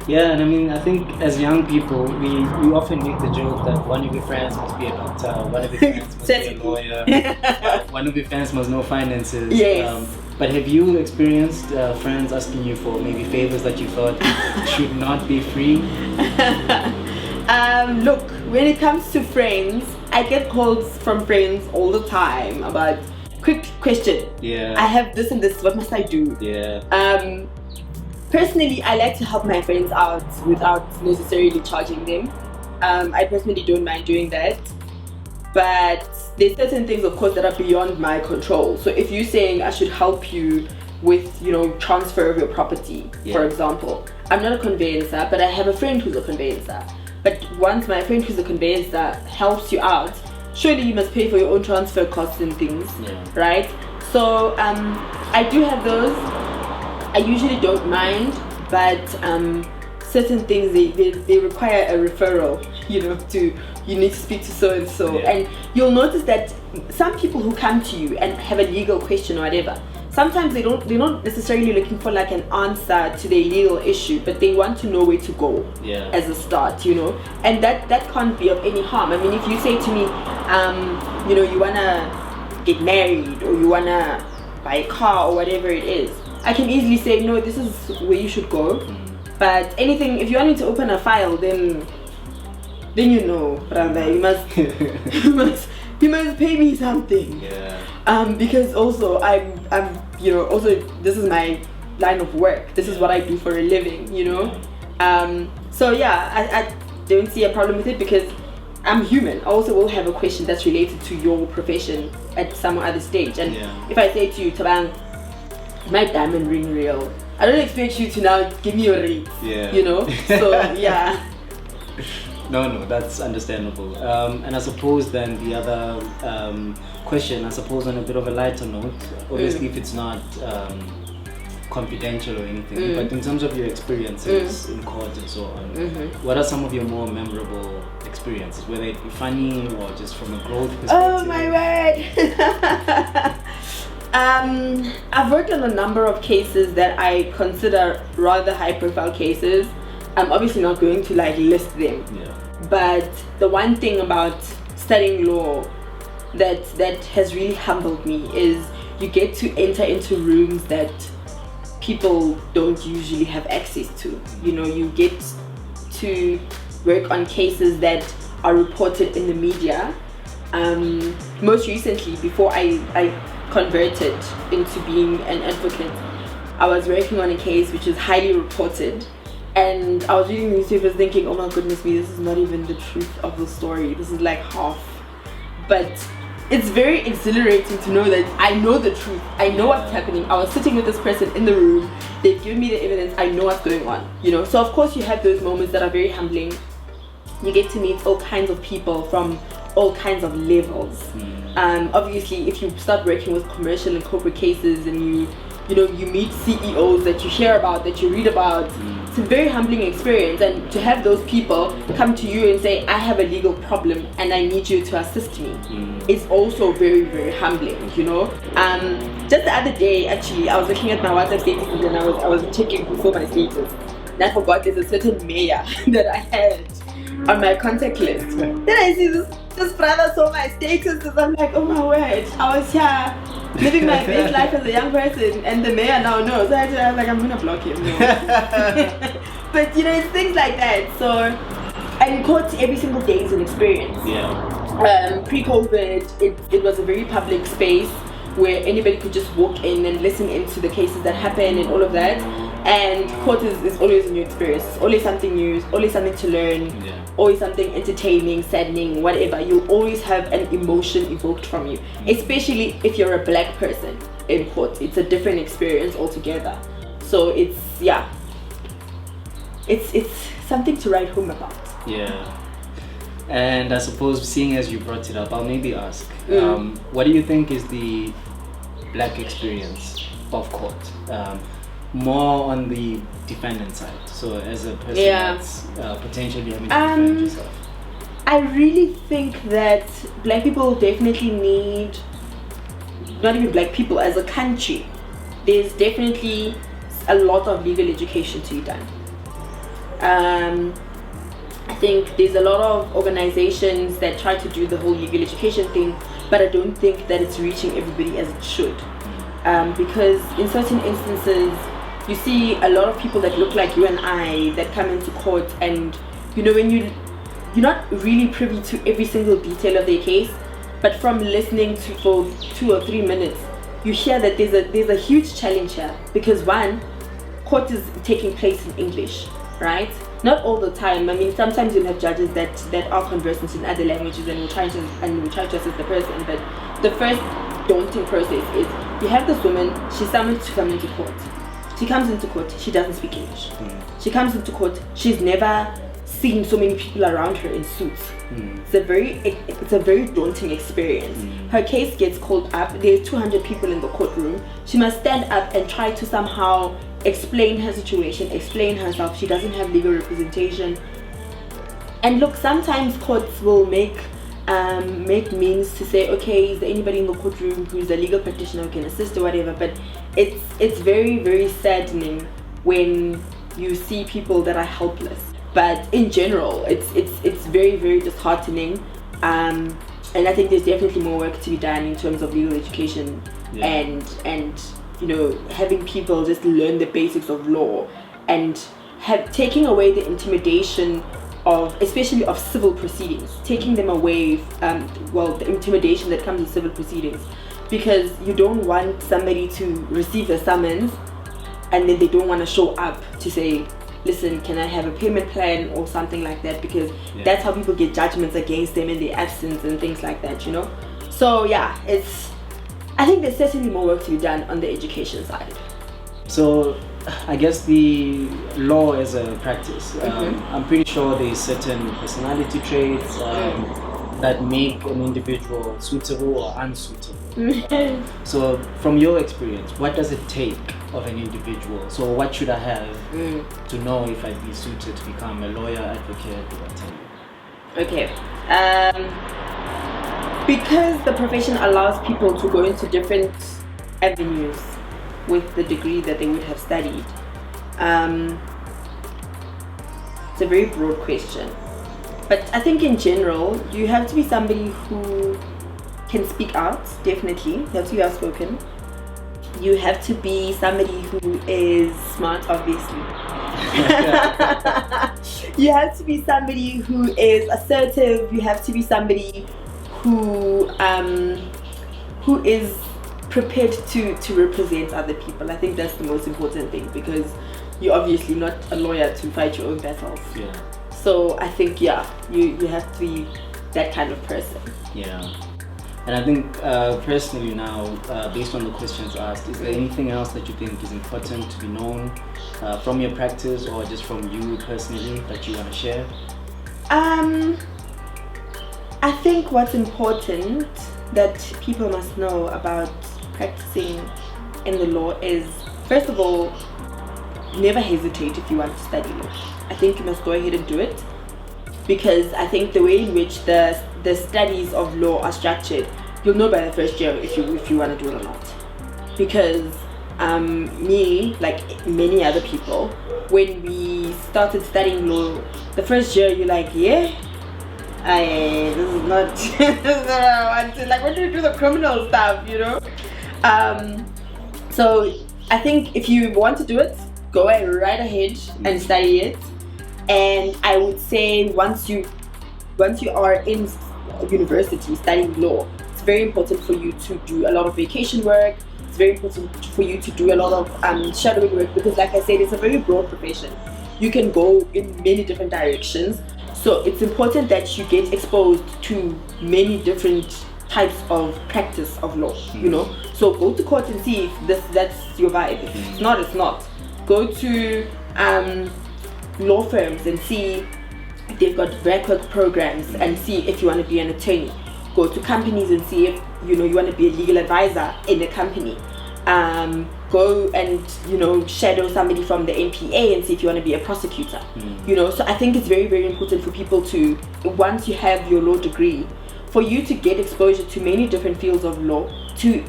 Yeah, and I mean, I think as young people, we often make the joke that one of your friends must be a doctor, one of your friends must be a lawyer, one of your friends must know finances. Yes. But have you experienced friends asking you for maybe favors that you thought should not be free? Look, when it comes to friends, I get calls from friends all the time about quick question. Yeah. I have this and this. What must I do? Yeah. Personally, I like to help my friends out without necessarily charging them. I personally don't mind doing that. But there's certain things, of course, that are beyond my control. So if you're saying I should help you with, transfer of your property, for example, I'm not a conveyancer, but I have a friend who's a conveyancer. But once my friend who's a conveyancer helps you out, surely you must pay for your own transfer costs and things, right? So I do have those. I usually don't mind, but certain things they require a referral, you need to speak to so and so, and you'll notice that some people who come to you and have a legal question or whatever, sometimes they're not necessarily looking for like an answer to their legal issue, but they want to know where to go as a start, and that can't be of any harm. I mean, if you say to me, you wanna get married or you wanna buy a car or whatever it is, I can easily say, no, this is where you should go. But anything, if you want me to open a file, then brother, you must pay me something. Because also I'm also this is my line of work. This is what I do for a living, So I don't see a problem with it because I'm human. I also will have a question that's related to your profession at some other stage. And if I say to you, Tabang, my diamond ring real, I don't expect you to now give me your ring. So No, that's understandable. And I suppose then the other question, I suppose on a bit of a lighter note, obviously if it's not confidential or anything, but in terms of your experiences in court and so on, what are some of your more memorable experiences, whether it be funny or just from a growth perspective? Oh my word! I've worked on a number of cases that I consider rather high profile cases. I'm obviously not going to list them. But the one thing about studying law that has really humbled me is you get to enter into rooms that people don't usually have access to. You get to work on cases that are reported in the media. Most recently, before I converted into being an advocate, I was working on a case which is highly reported, and I was reading newspapers thinking, oh my goodness me, this is not even the truth of the story, this is like half. But it's very exhilarating to know that I know the truth, I know what's happening. I was sitting with this person in the room, they've given me the evidence, I know what's going on, So of course you have those moments that are very humbling. You get to meet all kinds of people from all kinds of levels. Obviously, if you start working with commercial and corporate cases and you meet CEOs that you hear about, that you read about, it's a very humbling experience. And to have those people come to you and say, I have a legal problem and I need you to assist me, it's also very, very humbling, Just the other day, actually, I was looking at my WhatsApp status and I was checking before my status, and I forgot there's a certain mayor that I had on my contact list. Then I see this brother saw my statuses. I'm like, oh my word, I was here living my best life as a young person, and the mayor now knows. So I was like, I'm gonna block him. But it's things like that. So, and court every single day is an experience. Pre-COVID, it was a very public space where anybody could just walk in and listen into the cases that happen and all of that. And court is always a new experience. It's always something new, always something to learn, always something entertaining, saddening, whatever. You'll always have an emotion evoked from you, especially if you're a black person in court. It's a different experience altogether. So it's something to write home about. And I suppose, seeing as you brought it up, I'll maybe ask, what do you think is the black experience of court? More on the defendant side, so as a person that's potentially having to defend yourself. I really think that black people definitely need, not even black people, as a country, there's definitely a lot of legal education to be done. I think there's a lot of organizations that try to do the whole legal education thing, but I don't think that it's reaching everybody as it should. Because in certain instances, you see a lot of people that look like you and I that come into court, and you know, when you're not really privy to every single detail of their case, but from listening to for 2 or 3 minutes, you hear that there's a huge challenge here, because one, court is taking place in English, right? Not all the time. I mean, sometimes you'll have judges that are conversant in other languages and will try to assist the person. But the first daunting process is you have this woman. She's summoned to come into court. She comes into court. She doesn't speak English. She comes into court. She's never seen so many people around her in suits. It's a very daunting experience. Her case gets called up. There's 200 people in the courtroom. She must stand up and try to somehow explain her situation, explain herself. She doesn't have legal representation. And look, sometimes courts will make means to say, okay, is there anybody in the courtroom who's a legal practitioner who can assist or whatever? But it's very, very saddening when you see people that are helpless. But in general, it's very, very disheartening. And I think there's definitely more work to be done in terms of legal education and you know, having people just learn the basics of law and taking away the intimidation of, especially of civil proceedings, taking them away, the intimidation that comes with civil proceedings, because you don't want somebody to receive a summons and then they don't want to show up to say, listen, can I have a payment plan or something like that, because that's how people get judgments against them in their absence and things like that, you know. So yeah, I think there's certainly more work to be done on the education side. So I guess the law as a practice, I'm pretty sure there's certain personality traits that make an individual suitable or unsuitable. So from your experience, what does it take of an individual? So what should I have to know if I'd be suited to become a lawyer, advocate, or whatever? Okay. Because the profession allows people to go into different avenues with the degree that they would have studied, it's a very broad question. But I think in general, you have to be somebody who can speak out, definitely. You have to be outspoken. You have to be somebody who is smart, obviously. You have to be somebody who is assertive. You have to be somebody who is prepared to represent other people. I think that's the most important thing, because you're obviously not a lawyer to fight your own battles. Yeah. So I think you have to be that kind of person. Yeah. And I think personally now, based on the questions asked, is there anything else that you think is important to be known from your practice or just from you personally that you want to share? I think what's important that people must know about practicing in the law is, first of all, never hesitate if you want to study law. I think you must go ahead and do it, because I think the way in which the studies of law are structured, you'll know by the first year if you want to do it or not. Because me, like many other people, when we started studying law, the first year you're like, this is not this is what I want to, like, when do you do the criminal stuff, you know? So I think if you want to do it, go right ahead and study it. And I would say once you are in university studying law, it's very important for you to do a lot of vacation work. It's very important for you to do a lot of shadowing work, because like I said, it's a very broad profession. You can go in many different directions. So it's important that you get exposed to many different types of practice of law, you know. So go to court and see if that's your vibe. If it's not, it's not. Go to law firms and see if they've got rec work programs and see if you want to be an attorney. Go to companies and see if you want to be a legal advisor in a company. Go and shadow somebody from the NPA and see if you want to be a prosecutor. So I think it's very, very important for people to, once you have your law degree, for you to get exposure to many different fields of law,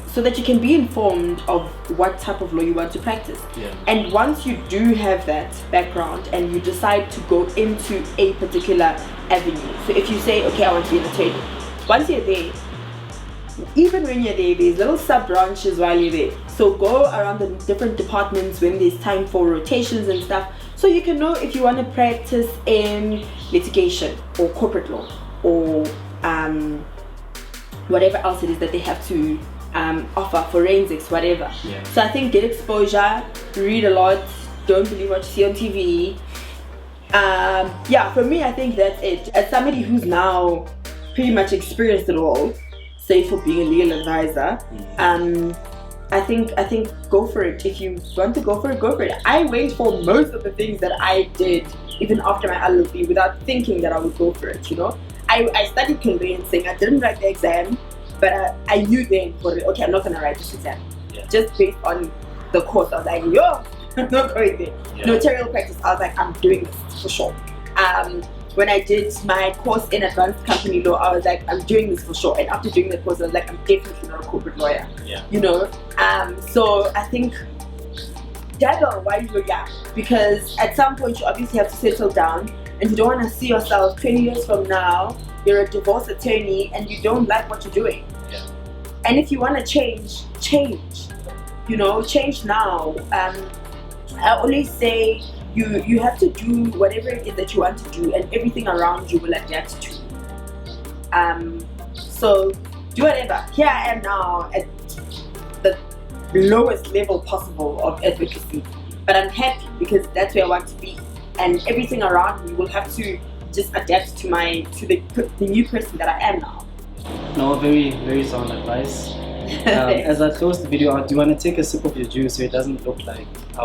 so that you can be informed of what type of law you want to practice. Yeah. And once you do have that background and you decide to go into a particular avenue, so if you say, okay, I want to be an attorney, once you're there, even when you're there, there's little sub branches while you're there. So go around the different departments when there's time for rotations and stuff, so you can know if you want to practice in litigation or corporate law or whatever else it is that they have to offer, forensics, whatever. Yeah. So I think get exposure, read a lot, don't believe what you see on TV. Yeah, for me, I think that's it. As somebody who's now pretty much experienced it all, say for being a legal advisor, I think go for it. If you want to go for it, go for it. I went for most of the things that I did, even after my LLB, without thinking that I would go for it, you know. I studied conveyancing. I didn't write the exam, but I knew then, okay, I'm not going to write this exam. Yeah. Just based on the course, I was like, yo, I'm not going there. Yeah. Notarial practice, I was like, I'm doing this for sure. When I did my course in advanced company law, I was like, I'm doing this for sure. And after doing the course, I was like, I'm definitely not a corporate lawyer. Yeah. You know? So I think dabble while you're young, because at some point you obviously have to settle down, and you don't want to see yourself 20 years from now, you're a divorce attorney and you don't like what you're doing. Yeah. And if you want to change. You know, change now. I always say, you have to do whatever it is that you want to do, and everything around you will adapt to. So do whatever. Here I am now at the lowest level possible of advocacy, but I'm happy because that's where I want to be, and everything around me will have to just adapt to the new person that I am now. No, very, very sound advice. As I close the video out, do you want to take a sip of your juice so it doesn't look like how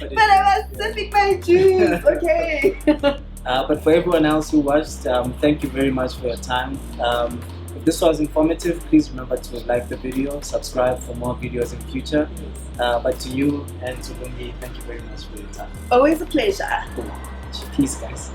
but I was sipping my juice, okay. But for everyone else who watched, thank you very much for your time. If this was informative, please remember to like the video, subscribe for more videos in future. But to you and to Lungi, thank you very much for your time. Always a pleasure. Cool. Peace, guys.